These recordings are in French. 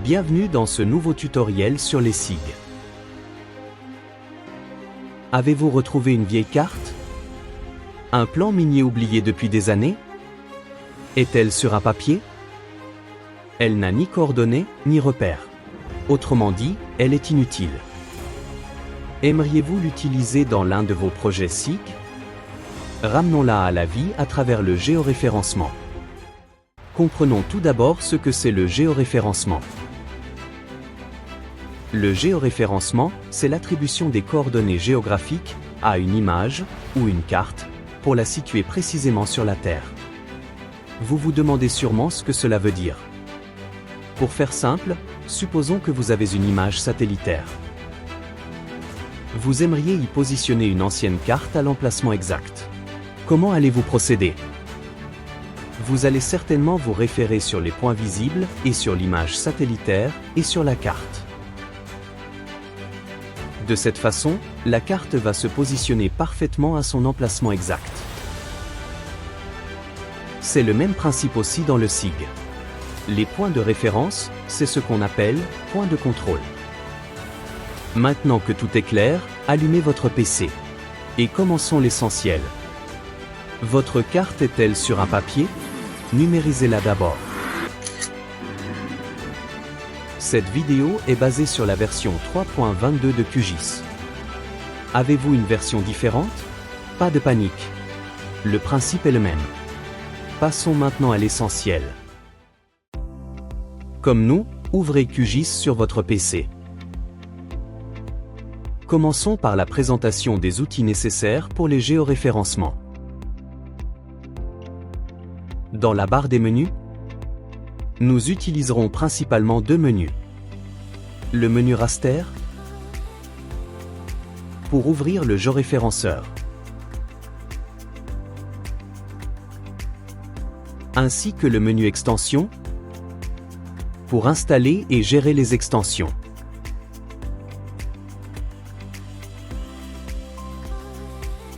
Bienvenue dans ce nouveau tutoriel sur les SIG. Avez-vous retrouvé une vieille carte? Un plan minier oublié depuis des années? Est-elle sur un papier? Elle n'a ni coordonnées, ni repères. Autrement dit, elle est inutile. Aimeriez-vous l'utiliser dans l'un de vos projets SIG? Ramenons-la à la vie à travers le géoréférencement. Comprenons tout d'abord ce que c'est le géoréférencement. Le géoréférencement, c'est l'attribution des coordonnées géographiques à une image ou une carte pour la situer précisément sur la Terre. Vous vous demandez sûrement ce que cela veut dire. Pour faire simple, supposons que vous avez une image satellitaire. Vous aimeriez y positionner une ancienne carte à l'emplacement exact. Comment allez-vous procéder? Vous allez certainement vous référer sur les points visibles et sur l'image satellitaire et sur la carte. De cette façon, la carte va se positionner parfaitement à son emplacement exact. C'est le même principe aussi dans le SIG. Les points de référence, c'est ce qu'on appelle points de contrôle. Maintenant que tout est clair, allumez votre PC. Et commençons l'essentiel. Votre carte est-elle sur un papier? Numérisez-la d'abord. Cette vidéo est basée sur la version 3.22 de QGIS. Avez-vous une version différente? Pas de panique. Le principe est le même. Passons maintenant à l'essentiel. Comme nous, ouvrez QGIS sur votre PC. Commençons par la présentation des outils nécessaires pour les géoréférencements. Dans la barre des menus, nous utiliserons principalement deux menus. Le menu raster pour ouvrir le géoréférenceur, ainsi que le menu extension pour installer et gérer les extensions.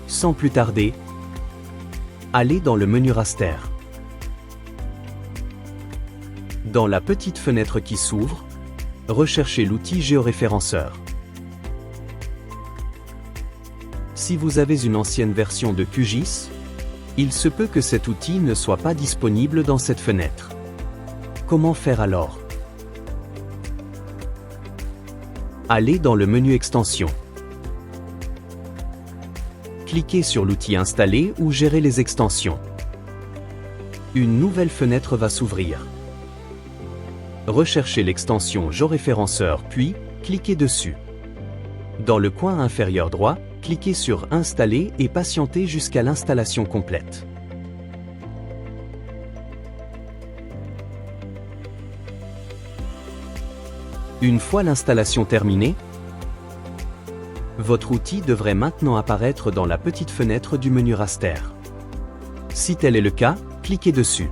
Sans plus tarder, allez dans le menu raster. Dans la petite fenêtre qui s'ouvre, recherchez l'outil géoréférenceur. Si vous avez une ancienne version de QGIS, il se peut que cet outil ne soit pas disponible dans cette fenêtre. Comment faire alors? Allez dans le menu extension. Cliquez sur l'outil Installer ou Gérer les extensions. Une nouvelle fenêtre va s'ouvrir. Recherchez l'extension géoréférenceur puis cliquez dessus. Dans le coin inférieur droit, cliquez sur Installer et patientez jusqu'à l'installation complète. Une fois l'installation terminée, votre outil devrait maintenant apparaître dans la petite fenêtre du menu raster. Si tel est le cas, cliquez dessus.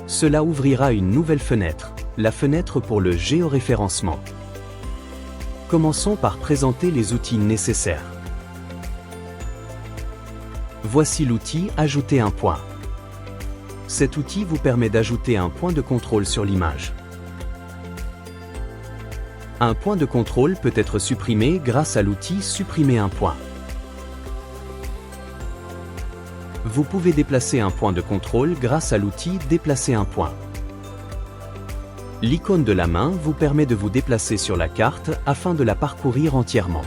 Cela ouvrira une nouvelle fenêtre, la fenêtre pour le géoréférencement. Commençons par présenter les outils nécessaires. Voici l'outil Ajouter un point. Cet outil vous permet d'ajouter un point de contrôle sur l'image. Un point de contrôle peut être supprimé grâce à l'outil Supprimer un point. Vous pouvez déplacer un point de contrôle grâce à l'outil Déplacer un point. L'icône de la main vous permet de vous déplacer sur la carte afin de la parcourir entièrement.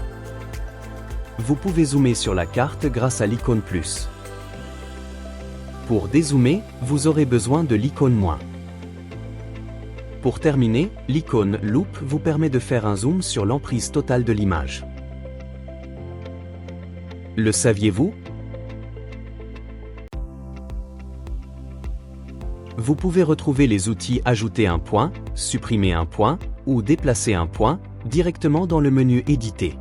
Vous pouvez zoomer sur la carte grâce à l'icône plus. Pour dézoomer, vous aurez besoin de l'icône moins. Pour terminer, l'icône loupe vous permet de faire un zoom sur l'emprise totale de l'image. Le saviez-vous? Vous pouvez retrouver les outils Ajouter un point, Supprimer un point ou Déplacer un point directement dans le menu Éditer.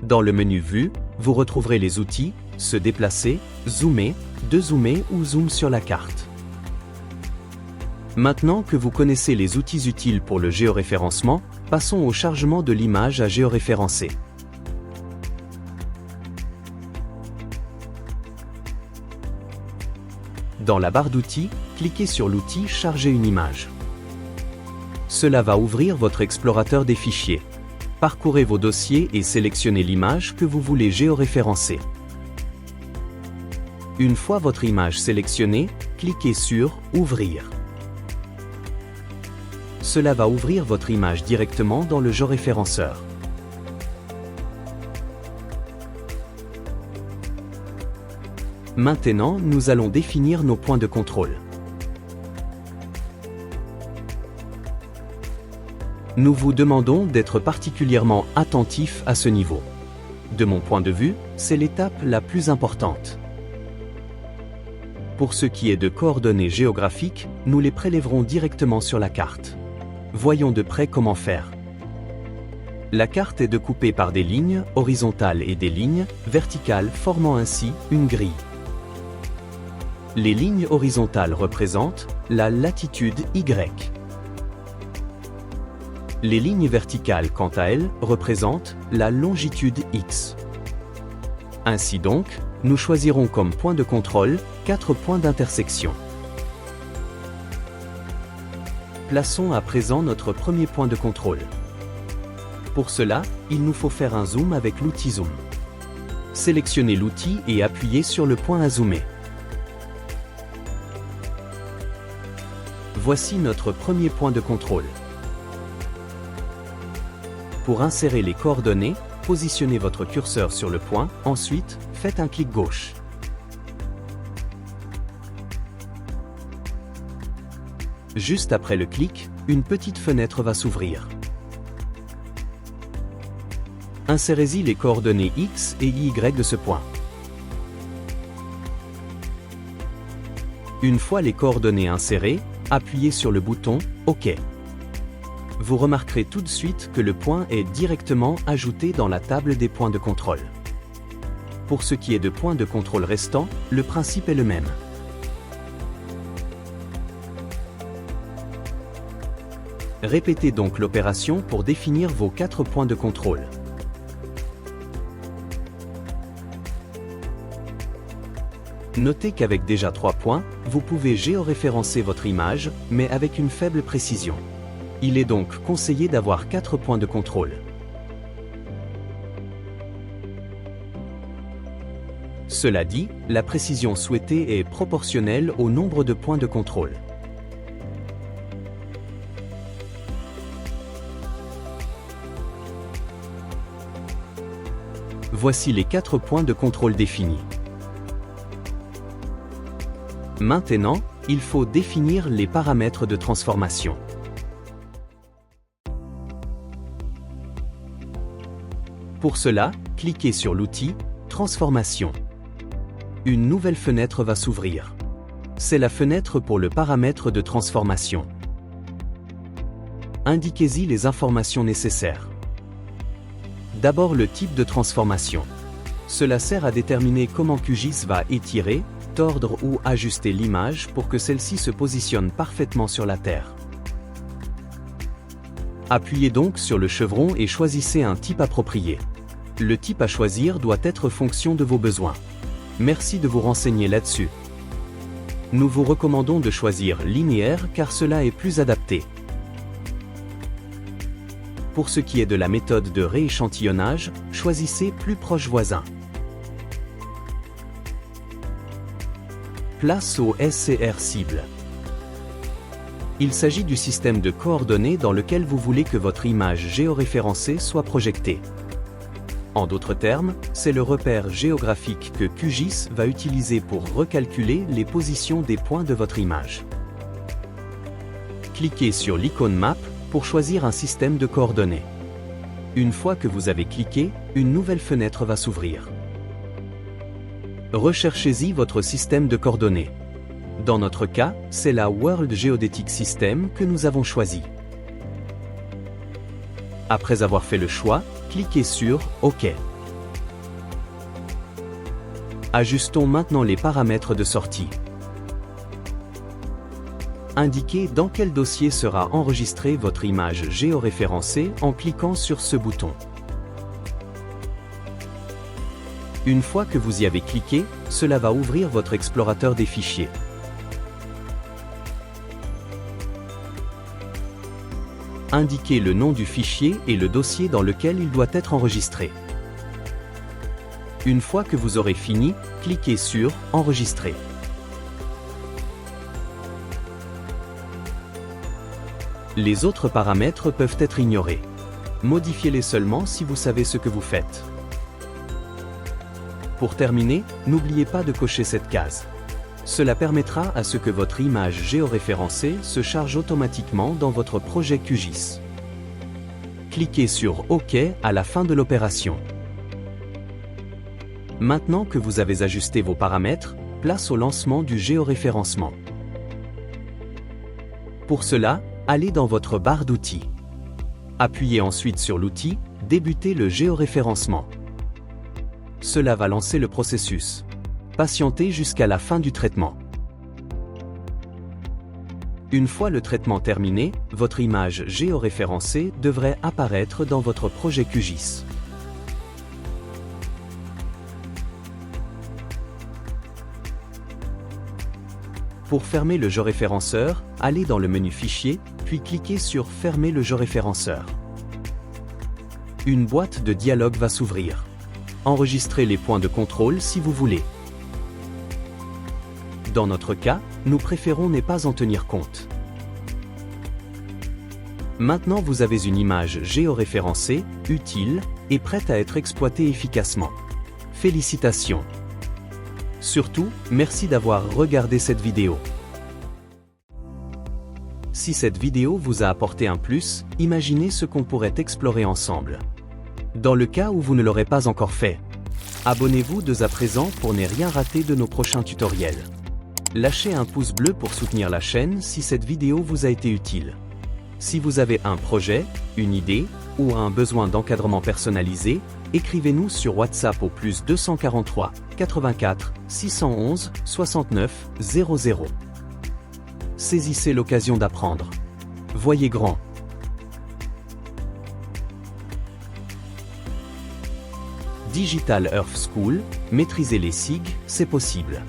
Dans le menu Vue, vous retrouverez les outils Se déplacer, Zoomer, Dézoomer ou Zoom sur la carte. Maintenant que vous connaissez les outils utiles pour le géoréférencement, passons au chargement de l'image à géoréférencer. Dans la barre d'outils, cliquez sur l'outil « Charger une image ». Cela va ouvrir votre explorateur des fichiers. Parcourez vos dossiers et sélectionnez l'image que vous voulez géoréférencer. Une fois votre image sélectionnée, cliquez sur « Ouvrir ». Cela va ouvrir votre image directement dans le géoréférenceur. Maintenant, nous allons définir nos points de contrôle. Nous vous demandons d'être particulièrement attentif à ce niveau. De mon point de vue, c'est l'étape la plus importante. Pour ce qui est de coordonnées géographiques, nous les prélèverons directement sur la carte. Voyons de près comment faire. La carte est découpée par des lignes horizontales et des lignes verticales formant ainsi une grille. Les lignes horizontales représentent la latitude Y. Les lignes verticales, quant à elles, représentent la longitude X. Ainsi donc, nous choisirons comme point de contrôle 4 points d'intersection. Plaçons à présent notre premier point de contrôle. Pour cela, il nous faut faire un zoom avec l'outil Zoom. Sélectionnez l'outil et appuyez sur le point à zoomer. Voici notre premier point de contrôle. Pour insérer les coordonnées, positionnez votre curseur sur le point, ensuite, faites un clic gauche. Juste après le clic, une petite fenêtre va s'ouvrir. Insérez-y les coordonnées X et Y de ce point. Une fois les coordonnées insérées, appuyez sur le bouton « OK ». Vous remarquerez tout de suite que le point est directement ajouté dans la table des points de contrôle. Pour ce qui est de points de contrôle restants, le principe est le même. Répétez donc l'opération pour définir vos 4 points de contrôle. Notez qu'avec déjà 3 points, vous pouvez géoréférencer votre image, mais avec une faible précision. Il est donc conseillé d'avoir 4 points de contrôle. Cela dit, la précision souhaitée est proportionnelle au nombre de points de contrôle. Voici les 4 points de contrôle définis. Maintenant, il faut définir les paramètres de transformation. Pour cela, cliquez sur l'outil « Transformation ». Une nouvelle fenêtre va s'ouvrir. C'est la fenêtre pour le paramètre de transformation. Indiquez-y les informations nécessaires. D'abord le type de transformation. Cela sert à déterminer comment QGIS va étirer, tordre ou ajuster l'image pour que celle-ci se positionne parfaitement sur la Terre. Appuyez donc sur le chevron et choisissez un type approprié. Le type à choisir doit être fonction de vos besoins. Merci de vous renseigner là-dessus. Nous vous recommandons de choisir linéaire car cela est plus adapté. Pour ce qui est de la méthode de rééchantillonnage, choisissez plus proche voisin. Place au SCR cible. Il s'agit du système de coordonnées dans lequel vous voulez que votre image géoréférencée soit projetée. En d'autres termes, c'est le repère géographique que QGIS va utiliser pour recalculer les positions des points de votre image. Cliquez sur l'icône Map pour choisir un système de coordonnées. Une fois que vous avez cliqué, une nouvelle fenêtre va s'ouvrir. Recherchez-y votre système de coordonnées. Dans notre cas, c'est la World Geodetic System que nous avons choisi. Après avoir fait le choix, cliquez sur OK. Ajustons maintenant les paramètres de sortie. Indiquez dans quel dossier sera enregistrée votre image géoréférencée en cliquant sur ce bouton. Une fois que vous y avez cliqué, cela va ouvrir votre explorateur des fichiers. Indiquez le nom du fichier et le dossier dans lequel il doit être enregistré. Une fois que vous aurez fini, cliquez sur « Enregistrer ». Les autres paramètres peuvent être ignorés. Modifiez-les seulement si vous savez ce que vous faites. Pour terminer, n'oubliez pas de cocher cette case. Cela permettra à ce que votre image géoréférencée se charge automatiquement dans votre projet QGIS. Cliquez sur OK à la fin de l'opération. Maintenant que vous avez ajusté vos paramètres, place au lancement du géoréférencement. Pour cela, allez dans votre barre d'outils. Appuyez ensuite sur l'outil « Débuter le géoréférencement ». Cela va lancer le processus. Patientez jusqu'à la fin du traitement. Une fois le traitement terminé, votre image géoréférencée devrait apparaître dans votre projet QGIS. Pour fermer le géoréférenceur, allez dans le menu Fichier, puis cliquez sur Fermer le géoréférenceur. Une boîte de dialogue va s'ouvrir. Enregistrez les points de contrôle si vous voulez. Dans notre cas, nous préférons ne pas en tenir compte. Maintenant vous avez une image géoréférencée, utile, et prête à être exploitée efficacement. Félicitations! Surtout, merci d'avoir regardé cette vidéo. Si cette vidéo vous a apporté un plus, imaginez ce qu'on pourrait explorer ensemble. Dans le cas où vous ne l'aurez pas encore fait, abonnez-vous dès à présent pour ne rien rater de nos prochains tutoriels. Lâchez un pouce bleu pour soutenir la chaîne si cette vidéo vous a été utile. Si vous avez un projet, une idée, ou un besoin d'encadrement personnalisé, écrivez-nous sur WhatsApp au +243 84 611 69 00. Saisissez l'occasion d'apprendre. Voyez grand. Digital Earth School, maîtriser les SIG, c'est possible.